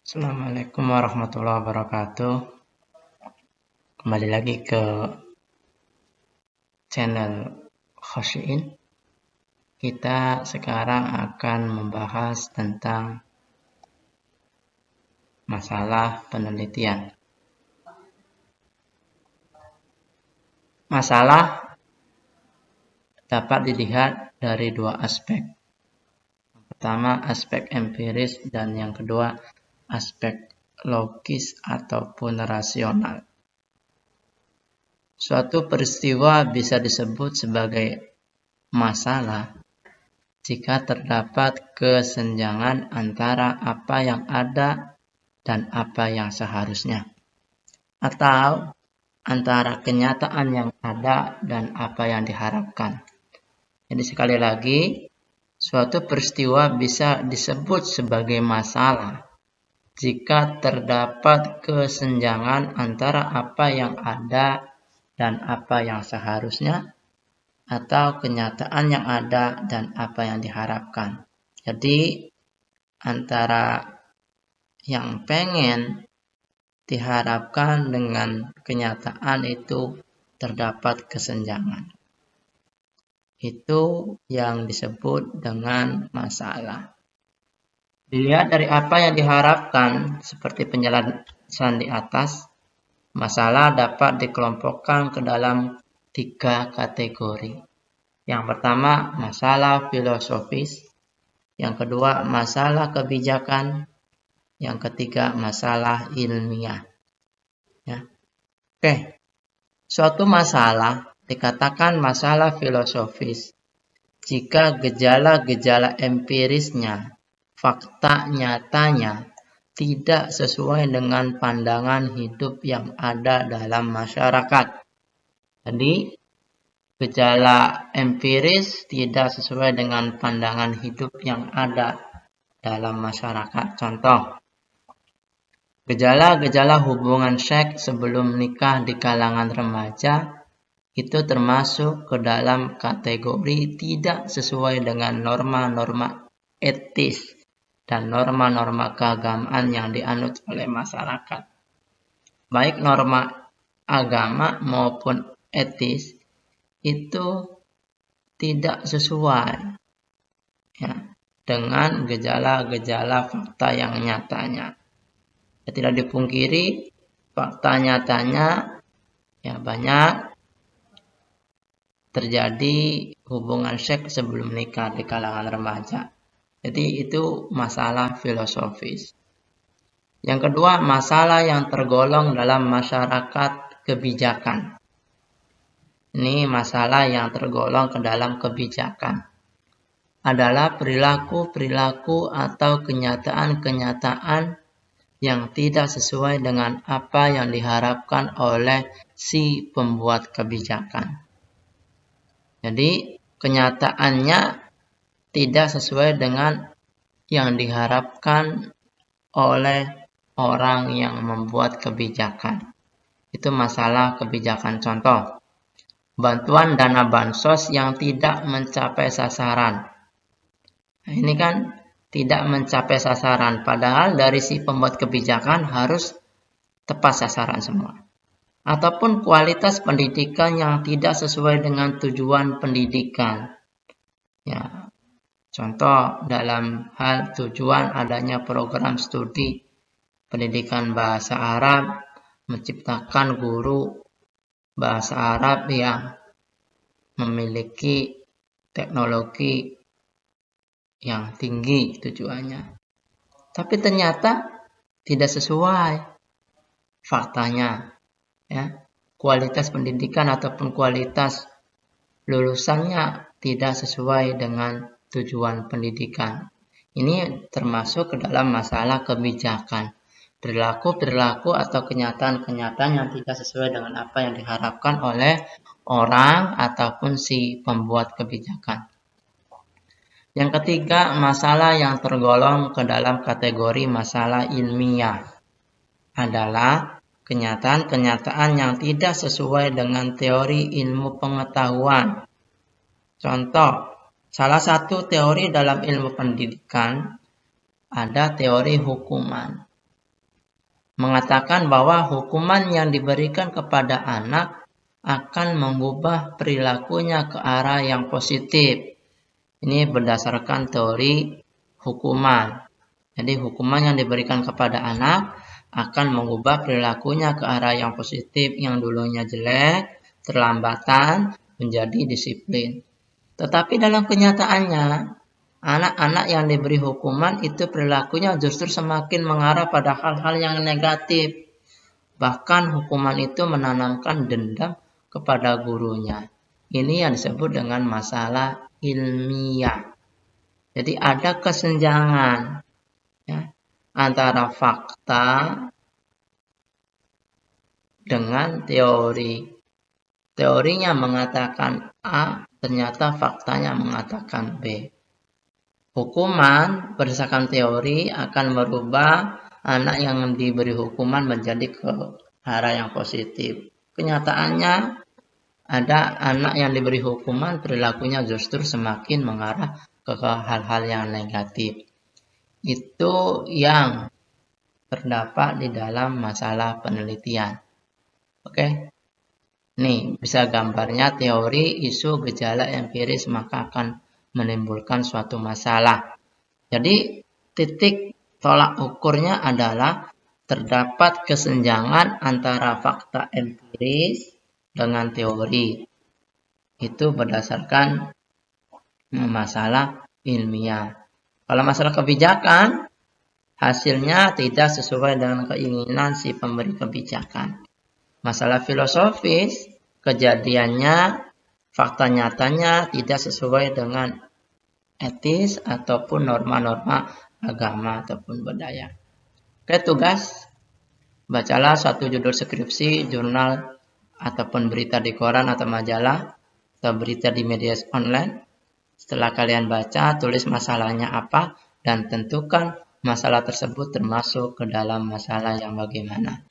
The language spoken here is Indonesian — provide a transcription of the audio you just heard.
Assalamualaikum warahmatullahi wabarakatuh. Kembali lagi ke channel Khosyin. Kita sekarang akan membahas tentang masalah penelitian. Masalah dapat dilihat dari dua aspek. Yang pertama aspek empiris dan yang kedua aspek logis ataupun rasional. Suatu peristiwa bisa disebut sebagai masalah jika terdapat kesenjangan antara apa yang ada dan apa yang seharusnya, atau antara kenyataan yang ada dan apa yang diharapkan. Jadi sekali lagi, suatu peristiwa bisa disebut sebagai masalah jika terdapat kesenjangan antara apa yang ada dan apa yang seharusnya, atau kenyataan yang ada dan apa yang diharapkan. Jadi antara yang pengen diharapkan dengan kenyataan itu terdapat kesenjangan. Itu yang disebut dengan masalah. Dilihat dari apa yang diharapkan, seperti penjelasan di atas, masalah dapat dikelompokkan ke dalam 3 kategori. Yang pertama, masalah filosofis. Yang kedua, masalah kebijakan. Yang ketiga, masalah ilmiah. Suatu masalah dikatakan masalah filosofis jika gejala-gejala empirisnya, fakta nyatanya tidak sesuai dengan pandangan hidup yang ada dalam masyarakat. Jadi, gejala empiris tidak sesuai dengan pandangan hidup yang ada dalam masyarakat. Contoh, gejala-gejala hubungan seks sebelum nikah di kalangan remaja itu termasuk ke dalam kategori tidak sesuai dengan norma-norma etis dan norma-norma keagamaan yang dianut oleh masyarakat. Baik norma agama maupun etis itu tidak sesuai dengan gejala-gejala fakta yang nyatanya. Tidak dipungkiri, fakta nyatanya banyak terjadi hubungan seks sebelum nikah di kalangan remaja. Jadi itu masalah filosofis. Yang kedua, masalah yang tergolong dalam masyarakat kebijakan. Ini masalah yang tergolong ke dalam kebijakan. Adalah perilaku-perilaku atau kenyataan-kenyataan yang tidak sesuai dengan apa yang diharapkan oleh si pembuat kebijakan. Jadi kenyataannya tidak sesuai dengan yang diharapkan oleh orang yang membuat kebijakan. Itu masalah kebijakan. Contoh, bantuan dana bansos yang tidak mencapai sasaran. Ini kan tidak mencapai sasaran, padahal dari si pembuat kebijakan harus tepat sasaran semua. Ataupun kualitas pendidikan yang tidak sesuai dengan tujuan pendidikan. Contoh dalam hal tujuan adanya program studi pendidikan bahasa Arab, menciptakan guru bahasa Arab yang memiliki teknologi yang tinggi tujuannya. Tapi ternyata tidak sesuai faktanya. Kualitas pendidikan ataupun kualitas lulusannya tidak sesuai dengan tujuan pendidikan. Ini termasuk ke dalam masalah kebijakan. Perilaku-perilaku atau kenyataan-kenyataan yang tidak sesuai dengan apa yang diharapkan oleh orang ataupun si pembuat kebijakan. Yang ketiga, masalah yang tergolong ke dalam kategori masalah ilmiah adalah kenyataan-kenyataan yang tidak sesuai dengan teori ilmu pengetahuan. Contoh, salah satu teori dalam ilmu pendidikan ada teori hukuman. mengatakan bahwa hukuman yang diberikan kepada anak akan mengubah perilakunya ke arah yang positif. Ini berdasarkan teori hukuman. Jadi hukuman yang diberikan kepada anak akan mengubah perilakunya ke arah yang positif, yang dulunya jelek, terlambatan, menjadi disiplin. Tetapi dalam kenyataannya, anak-anak yang diberi hukuman itu perilakunya justru semakin mengarah pada hal-hal yang negatif. Bahkan hukuman itu menanamkan dendam kepada gurunya. Ini yang disebut dengan masalah ilmiah. Jadi ada kesenjangan ya, antara fakta dengan teori. Teorinya mengatakan A, ternyata faktanya mengatakan B. Hukuman berdasarkan teori akan merubah anak yang diberi hukuman menjadi ke arah yang positif. Kenyataannya ada anak yang diberi hukuman perilakunya justru semakin mengarah ke hal-hal yang negatif. Itu yang terdapat di dalam masalah penelitian. Oke. Nih, bisa gambarnya teori isu gejala empiris maka akan menimbulkan suatu masalah. Jadi, titik tolak ukurnya adalah terdapat kesenjangan antara fakta empiris dengan teori. Itu berdasarkan masalah ilmiah. Kalau masalah kebijakan, hasilnya tidak sesuai dengan keinginan si pemberi kebijakan. Masalah filosofis, kejadiannya, fakta nyatanya tidak sesuai dengan etis ataupun norma-norma agama ataupun budaya. Oke, tugas. Bacalah suatu judul skripsi, jurnal, ataupun berita di koran atau majalah, atau berita di media online. Setelah kalian baca, tulis masalahnya apa, dan tentukan masalah tersebut termasuk ke dalam masalah yang bagaimana.